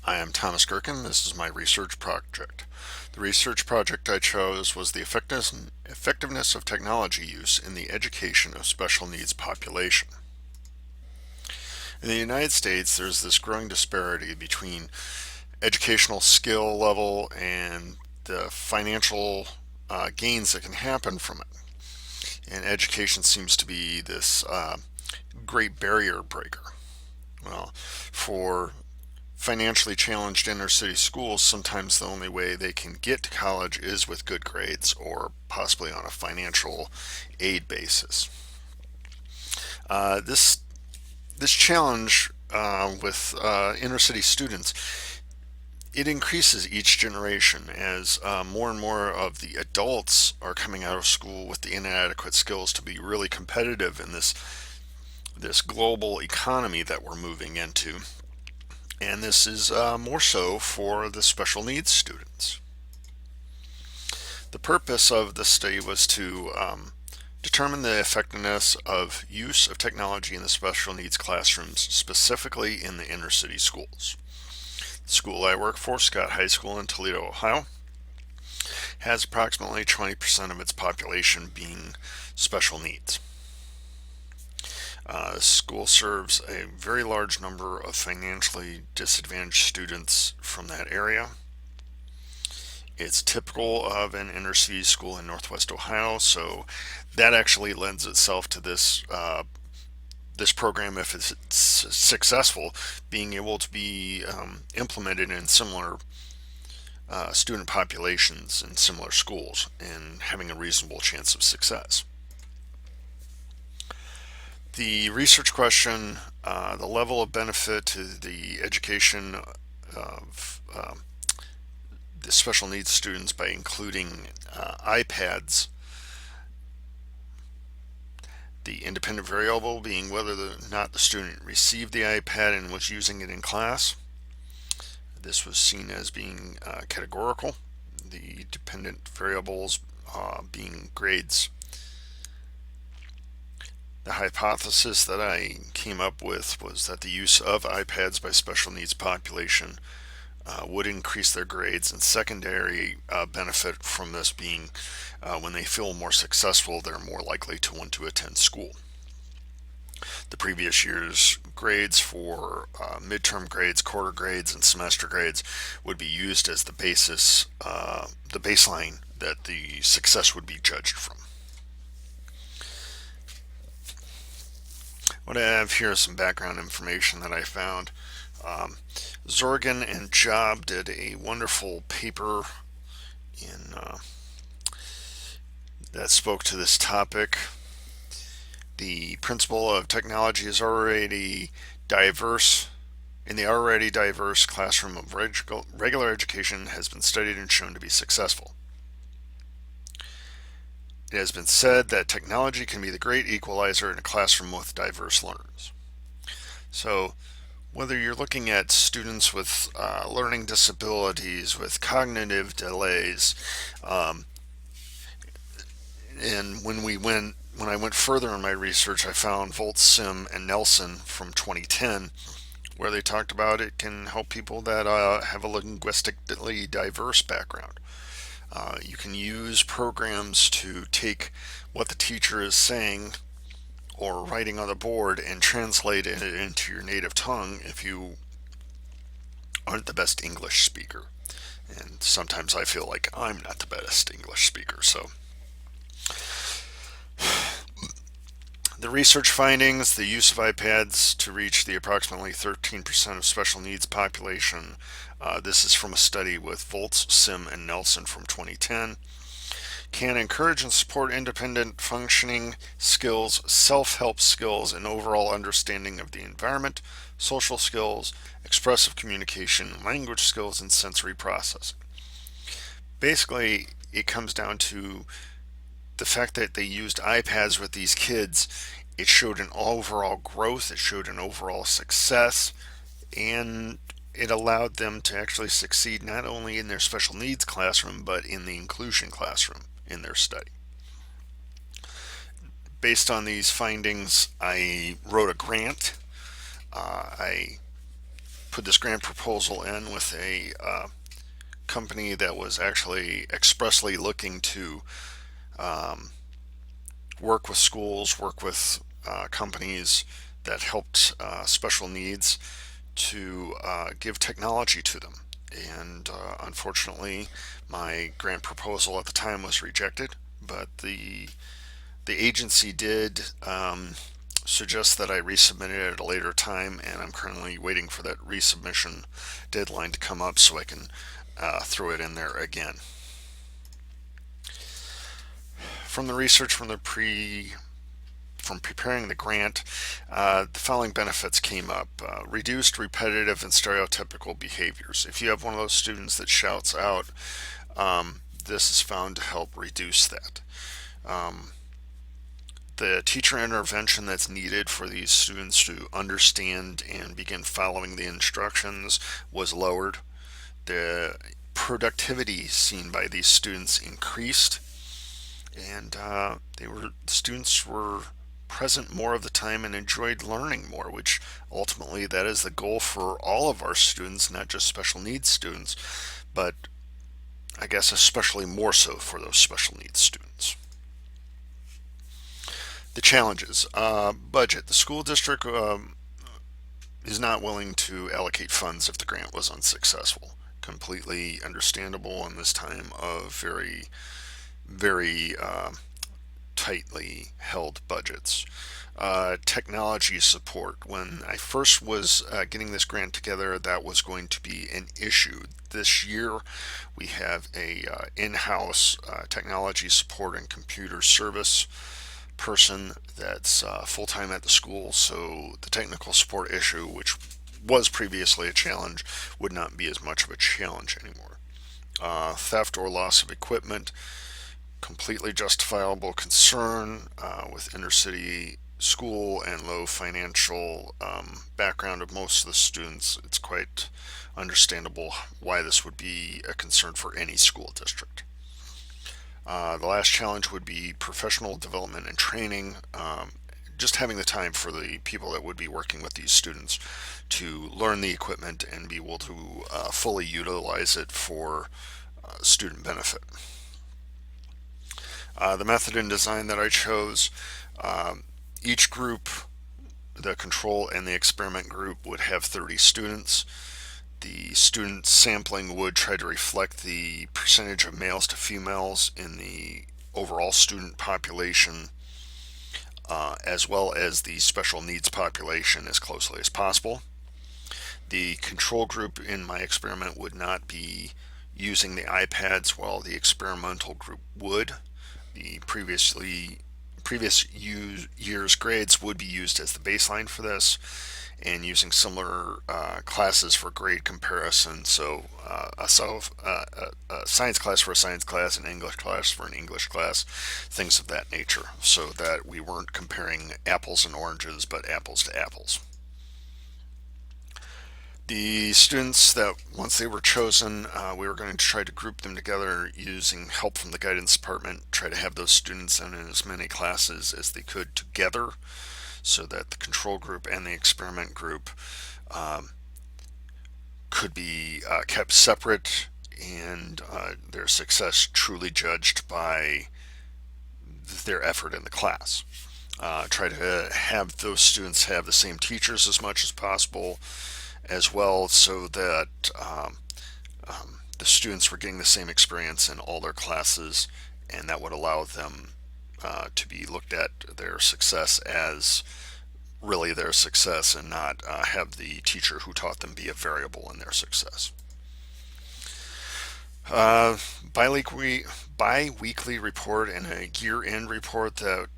I am Thomas Gherkin. This is my research project. The research project I chose was the effectiveness of technology use in the education of special needs population. In the United States, there's this growing disparity between educational skill level and the financial gains that can happen from it. And education seems to be this great barrier breaker. Well, for financially challenged inner city schools, sometimes the only way they can get to college is with good grades or possibly on a financial aid basis. This challenge with inner city students, it increases each generation as more and more of the adults are coming out of school with the inadequate skills to be really competitive in this global economy that we're moving into. And this is more so for the special needs students. The purpose of the study was to determine the effectiveness of use of technology in the special needs classrooms, specifically in the inner city schools. The school I work for, Scott High School in Toledo, Ohio, has approximately 20% of its population being special needs. The school serves a very large number of financially disadvantaged students from that area. It's typical of an inner city school in Northwest Ohio, so that actually lends itself to this program, if it's successful, being able to be implemented in similar student populations in similar schools and having a reasonable chance of success. The research question, the level of benefit to the education of the special needs students by including iPads, the independent variable being whether or not the student received the iPad and was using it in class. This was seen as being categorical, the dependent variables being grades. The hypothesis that I came up with was that the use of iPads by special needs population would increase their grades, and secondary benefit from this being when they feel more successful, they're more likely to want to attend school. The previous year's grades for midterm grades, quarter grades, and semester grades would be used as the baseline that the success would be judged from. What I have here is some background information that I found. Zorgan and Job did a wonderful paper in that spoke to this topic. The principle of technology is already diverse. In the already diverse classroom of regular education has been studied and shown to be successful. It has been said that technology can be the great equalizer in a classroom with diverse learners. So, whether you're looking at students with learning disabilities, with cognitive delays, and when I went further in my research, I found Volts, Sim, and Nelson from 2010, where they talked about it can help people that have a linguistically diverse background. You can use programs to take what the teacher is saying or writing on the board and translate it into your native tongue if you aren't the best English speaker. And sometimes I feel like I'm not the best English speaker. So the research findings, the use of iPads to reach the approximately 13% of special needs population. This is from a study with Volts, Sim, and Nelson from 2010. Can encourage and support independent functioning skills, self-help skills, and overall understanding of the environment, social skills, expressive communication, language skills, and sensory processing. Basically, it comes down to the fact that they used iPads with these kids. It showed an overall growth, it showed an overall success, and it allowed them to actually succeed not only in their special needs classroom but in the inclusion classroom in their study. Based on these findings, I wrote a grant. I put this grant proposal in with a company that was actually expressly looking to um, work with schools, work with companies that helped special needs to give technology to them. And unfortunately, my grant proposal at the time was rejected, but the agency did suggest that I resubmit it at a later time, and I'm currently waiting for that resubmission deadline to come up so I can throw it in there again. From the research from preparing the grant, the following benefits came up. Reduced repetitive and stereotypical behaviors. If you have one of those students that shouts out, this is found to help reduce that. Um, the teacher intervention that's needed for these students to understand and begin following the instructions was lowered. The productivity seen by these students increased, and students were present more of the time and enjoyed learning more, which ultimately that is the goal for all of our students, not just special needs students, but I guess especially more so for those special needs students. The challenges: budget. The school district is not willing to allocate funds if the grant was unsuccessful. Completely understandable in this time of very tightly held budgets. Technology support. When I first was getting this grant together, that was going to be an issue. This year, we have a in-house technology support and computer service person that's full-time at the school, so the technical support issue, which was previously a challenge, would not be as much of a challenge anymore. Theft or loss of equipment, completely justifiable concern with inner city school and low financial background of most of the students. It's quite understandable why this would be a concern for any school district. The last challenge would be professional development and training. Just having the time for the people that would be working with these students to learn the equipment and be able to fully utilize it for student benefit. The method and design that I chose, each group, the control and the experiment group, would have 30 students. The student sampling would try to reflect the percentage of males to females in the overall student population, as well as the special needs population as closely as possible. The control group in my experiment would not be using the iPads, while the experimental group would. The previous year's grades would be used as the baseline for this, and using similar classes for grade comparison. So a science class for a science class, an English class for an English class, things of that nature, so that we weren't comparing apples and oranges, but apples to apples. The students that once they were chosen, we were going to try to group them together using help from the guidance department, try to have those students in as many classes as they could together, so that the control group and the experiment group could be kept separate, and their success truly judged by their effort in the class. Try to have those students have the same teachers as much as possible as well, so that the students were getting the same experience in all their classes, and that would allow them to be looked at their success as really their success, and not have the teacher who taught them be a variable in their success. Bi-weekly report and a year-end report that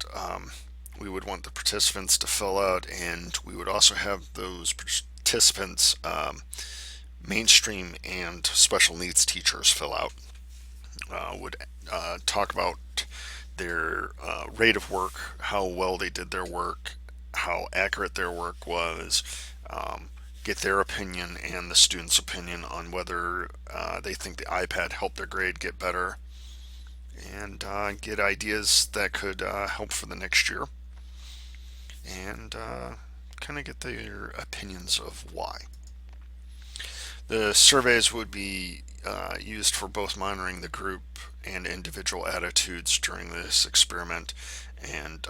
we would want the participants to fill out, and we would also have those participants, mainstream and special needs teachers, fill out. Would talk about their rate of work, how well they did their work, how accurate their work was, get their opinion and the student's opinion on whether they think the iPad helped their grade get better, and get ideas that could help for the next year, and kind of get their opinions of why. The surveys would be used for both monitoring the group and individual attitudes during this experiment and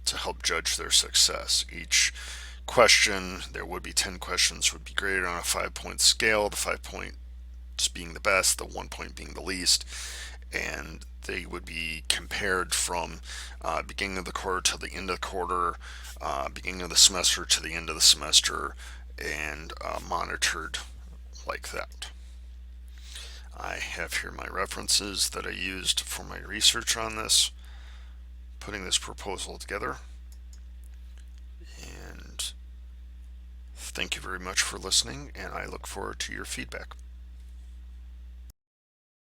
to help judge their success. Each question, there would be 10 questions, would be graded on a 5 point scale, the 5 points being the best, the 1 point being the least, and they would be compared from beginning of the quarter to the end of the quarter, beginning of the semester to the end of the semester, and monitored like that. I have here my references that I used for my research on this, putting this proposal together. And thank you very much for listening, and I look forward to your feedback.